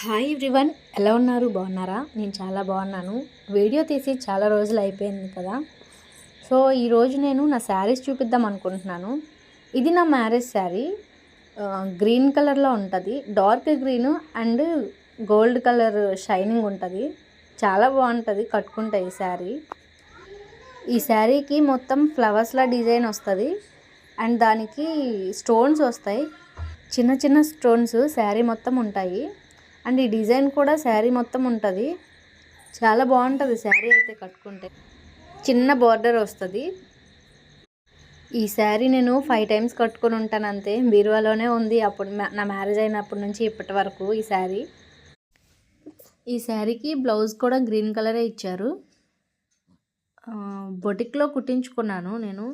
Hi everyone, ఎలా ఉన్నారు? బాగున్నారా? నేను చాలా బాగున్నాను. వీడియో తీసి చాలా రోజులు అయిపోయింది కదా. సో ఈరోజు నేను నా శారీస్ చూపిద్దాం అనుకుంటున్నాను. ఇది నా మ్యారేజ్ శారీ. గ్రీన్ కలర్లో ఉంటుంది. Dark green and gold colour shining ఉంటుంది. చాలా బాగుంటుంది కట్టుకుంటే ఈ శారీ. ఈ శారీకి మొత్తం ఫ్లవర్స్లా డిజైన్ వస్తుంది అండ్ దానికి స్టోన్స్ వస్తాయి. చిన్న చిన్న స్టోన్స్ శారీ మొత్తం ఉంటాయి అండ్ ఈ డిజైన్ కూడా శారీ మొత్తం ఉంటుంది. చాలా బాగుంటుంది శారీ అయితే కట్టుకుంటే. చిన్న బార్డర్ వస్తుంది. ఈ శారీ నేను 5 టైమ్స్ కట్టుకొని ఉంటాను అంతే. బీరువాలోనే ఉంది అప్పుడు నా మ్యారేజ్ అయినప్పటి నుంచి ఇప్పటి వరకు ఈ శారీ. ఈ శారీకి బ్లౌజ్ కూడా గ్రీన్ కలరే ఇచ్చారు. బొటిక్లో కుట్టించుకున్నాను నేను,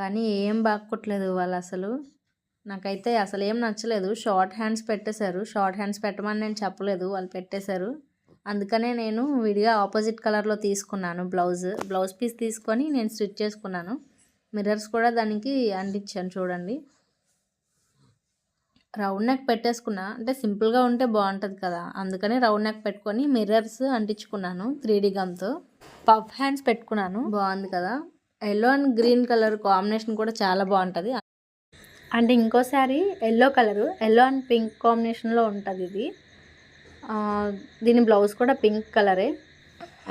కానీ ఏం బాగా కుట్టలేదు వాళ్ళు అసలు. నాకైతే అసలు ఏం నచ్చలేదు. షార్ట్ హ్యాండ్స్ పెట్టేశారు. షార్ట్ హ్యాండ్స్ పెట్టమని నేను చెప్పలేదు, వాళ్ళు పెట్టేశారు. అందుకనే నేను విడిగా ఆపోజిట్ కలర్లో తీసుకున్నాను. బ్లౌజ్ పీస్ తీసుకొని నేను స్టిచ్ చేసుకున్నాను. మిర్రర్స్ కూడా దానికి అంటించాను చూడండి. రౌండ్ నెక్ పెట్టేసుకున్నా, అంటే సింపుల్గా ఉంటే బాగుంటుంది కదా, అందుకని రౌండ్ నెక్ పెట్టుకొని మిర్రర్స్ అంటించుకున్నాను 3D గమ్తో. పఫ్ హ్యాండ్స్ పెట్టుకున్నాను. బాగుంది కదా. Yellow and green colour combination కూడా చాలా బాగుంటుంది. అండ్ ఇంకోసారి ఎల్లో అండ్ పింక్ కాంబినేషన్లో ఉంటుంది ఇది. దీని బ్లౌజ్ కూడా పింక్ కలరే.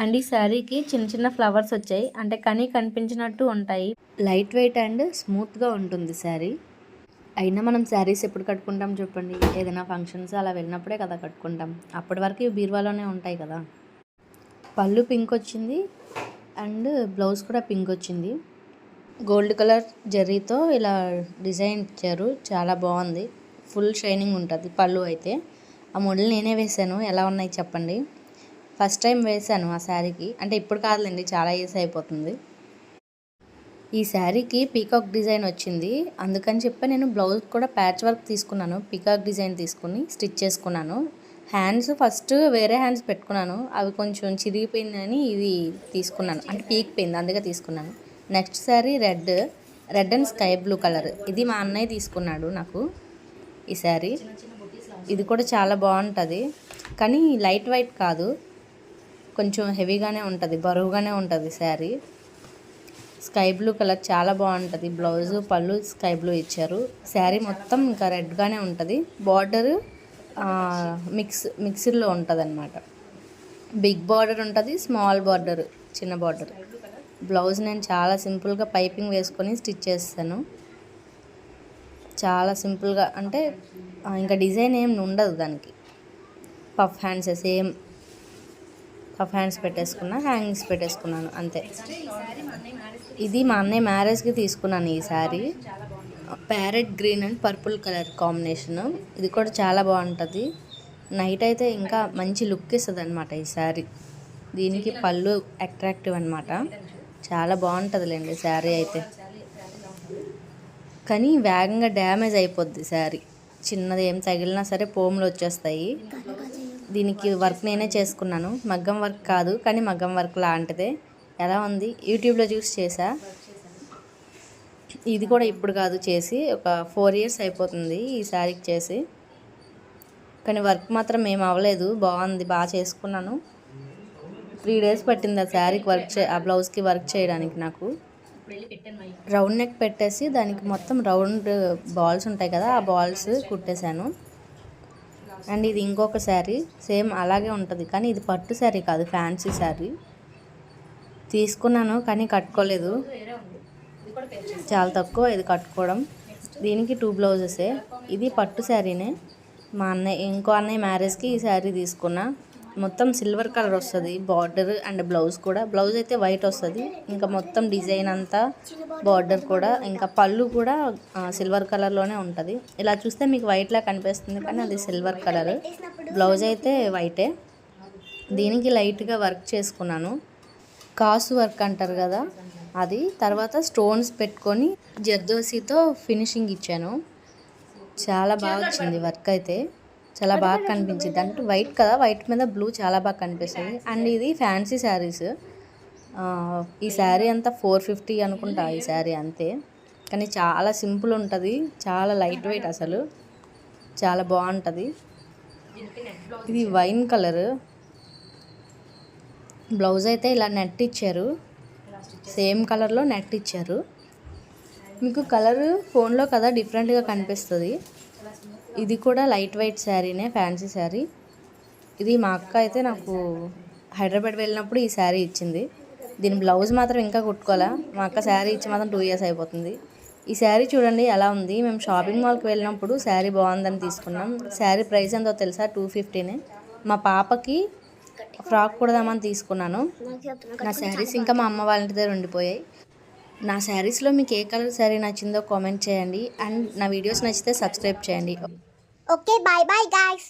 అండ్ ఈ శారీకి చిన్న చిన్న ఫ్లవర్స్ వచ్చాయి, అంటే కనిపించినట్టు ఉంటాయి. లైట్ వెయిట్ అండ్ స్మూత్గా ఉంటుంది శారీ. అయినా మనం శారీస్ ఎప్పుడు కట్టుకుంటాం చెప్పండి? ఏదైనా ఫంక్షన్స్ అలా వెళ్ళినప్పుడే కదా కట్టుకుంటాం. అప్పటి వరకు బీరువాలోనే ఉంటాయి కదా. పళ్ళు పింక్ వచ్చింది అండ్ బ్లౌజ్ కూడా పింక్ వచ్చింది. గోల్డ్ కలర్ జరీతో ఇలా డిజైన్ ఇచ్చారు. చాలా బాగుంది. ఫుల్ షైనింగ్ ఉంటుంది పళ్ళు అయితే. ఆ మోడల్ నేనే వేసాను. ఎలా ఉన్నాయి చెప్పండి? ఫస్ట్ టైం వేసాను ఆ శారీకి, అంటే ఇప్పుడు కాదులేండి, చాలా ఇయర్స్ అయిపోతుంది. ఈ శారీకి పీకాక్ డిజైన్ వచ్చింది, అందుకని చెప్పి నేను బ్లౌజ్ కూడా ప్యాచ్ వర్క్ తీసుకున్నాను. పీకాక్ డిజైన్ తీసుకుని స్టిచ్ చేసుకున్నాను. హ్యాండ్స్ ఫస్ట్ వేరే హ్యాండ్స్ పెట్టుకున్నాను, అవి కొంచెం చిరిగిపోయిందని ఇది తీసుకున్నాను, అంటే పీక్ పోయింది అందుకే తీసుకున్నాను. Next sari red and sky blue colour. ఇది మా అన్నయ్య తీసుకున్నాడు నాకు ఈ శారీ. ఇది కూడా చాలా బాగుంటుంది, కానీ లైట్ వెయిట్ కాదు, కొంచెం హెవీగానే ఉంటుంది, బరువుగానే ఉంటుంది శారీ. స్కై బ్లూ కలర్ చాలా బాగుంటుంది. బ్లౌజు పళ్ళు స్కై బ్లూ ఇచ్చారు. శారీ మొత్తం ఇంకా రెడ్గానే ఉంటుంది. బార్డర్ మిక్స్డ్లో ఉంటుంది అన్నమాట. బిగ్ బార్డర్ ఉంటుంది, స్మాల్ బార్డర్, చిన్న బార్డర్. బ్లౌజ్ నేను చాలా సింపుల్గా పైపింగ్ వేసుకొని స్టిచ్ చేస్తాను. చాలా సింపుల్గా, అంటే ఇంకా డిజైన్ ఏం ఉండదు దానికి. Puff hands same puff hands పెట్టేసుకున్నా, హ్యాంగింగ్స్ పెట్టేసుకున్నాను అంతే. ఇది మా అన్నయ్య మ్యారేజ్కి తీసుకున్నాను ఈ sari. Parrot green and purple colour combination. ఇది కూడా చాలా బాగుంటుంది. నైట్ అయితే ఇంకా మంచి లుక్ ఇస్తుంది అనమాట ఈ శారీ. దీనికి పళ్ళు అట్రాక్టివ్ అనమాట. చాలా బాగుంటుందిలేండి శారీ అయితే, కానీ వేగంగా డ్యామేజ్ అయిపోద్ది శారీ. చిన్నది ఏం తగిలినా సరే పోములు వచ్చేస్తాయి. దీనికి వర్క్ నేనే చేసుకున్నాను. మగ్గం వర్క్ కాదు, కానీ మగ్గం వర్క్ లాంటిదే. ఎలా ఉంది? యూట్యూబ్లో చూసి చేసా. ఇది కూడా ఇప్పుడు కాదు, చేసి ఒక 4 years అయిపోతుంది ఈ శారీకి చేసి. కానీ వర్క్ మాత్రం ఏం అవ్వలేదు. బాగుంది, బాగా చేసుకున్నాను. 3 days పట్టింది ఆ శారీకి ఆ బ్లౌజ్కి వర్క్ చేయడానికి నాకు. రౌండ్ నెక్ పెట్టేసి దానికి మొత్తం రౌండ్ బాల్స్ ఉంటాయి కదా, ఆ బాల్స్ కుట్టేశాను. అండ్ ఇది ఇంకొక శారీ, సేమ్ అలాగే ఉంటుంది, కానీ ఇది పట్టు శారీ కాదు, ఫ్యాన్సీ శారీ తీసుకున్నాను, కానీ కట్టుకోలేదు. చాలా తక్కువ ఇది కట్టుకోవడం. దీనికి 2 బ్లౌజెసే. ఇది పట్టు శారీనే. మా అన్నయ్య ఇంకో అన్నయ్య మ్యారేజ్కి ఈ శారీ తీసుకున్నా. మొత్తం సిల్వర్ కలర్ వస్తుంది బార్డర్ అండ్ బ్లౌజ్ కూడా. బ్లౌజ్ అయితే వైట్ వస్తుంది, ఇంకా మొత్తం డిజైన్ అంతా బార్డర్ కూడా, ఇంకా పళ్ళు కూడా సిల్వర్ కలర్లోనే ఉంటుంది. ఇలా చూస్తే మీకు వైట్లా కనిపిస్తుంది, కానీ అది సిల్వర్ కలర్. బ్లౌజ్ అయితే వైటే. దీనికి లైట్గా వర్క్ చేసుకున్నాను. కాసు వర్క్ అంటారు కదా అది. తర్వాత స్టోన్స్ పెట్టుకొని జర్దోసితో ఫినిషింగ్ ఇచ్చాను. చాలా బాగా వచ్చింది వర్క్ అయితే, చాలా బాగా కనిపించింది. అంటే వైట్ కదా, వైట్ మీద బ్లూ చాలా బాగా కనిపిస్తుంది. అండ్ ఇది ఫ్యాన్సీ శారీస్. ఈ శారీ అంతా 450 అనుకుంటా ఈ శారీ అంతే, కానీ చాలా సింపుల్ ఉంటుంది, చాలా లైట్ వెయిట్, అసలు చాలా బాగుంటుంది. ఇది వైన్ కలర్. బ్లౌజ్ అయితే ఇలా నెట్ ఇచ్చారు, సేమ్ కలర్లో నెట్ ఇచ్చారు. మీకు కలర్ ఫోన్లో కదా డిఫరెంట్గా కనిపిస్తుంది. ఇది కూడా లైట్ వెయిట్ శారీనే, ఫ్యాన్సీ శారీ. ఇది మా అక్క అయితే నాకు హైదరాబాద్ వెళ్ళినప్పుడు ఈ శారీ ఇచ్చింది. దీని బ్లౌజ్ మాత్రం ఇంకా కుట్టుకోవాలా. మా అక్క శారీ ఇచ్చి మాత్రం 2 years అయిపోతుంది. ఈ శారీ చూడండి ఎలా ఉంది. మేము షాపింగ్ మాల్కి వెళ్ళినప్పుడు శారీ బాగుందని తీసుకున్నాం. శారీ ప్రైస్ ఎంతో తెలుసా? 250నే. మా పాపకి ఫ్రాక్ కుడదామని తీసుకున్నాను. నా శారీస్ ఇంకా మా అమ్మ వాళ్ళ ఇంటి దగ్గర ఉండిపోయాయి. నా శారీస్లో మీకు ఏ కలర్ శారీ నచ్చిందో కామెంట్ చేయండి. అండ్ నా వీడియోస్ నచ్చితే సబ్స్క్రైబ్ చేయండి. Okay, bye bye guys.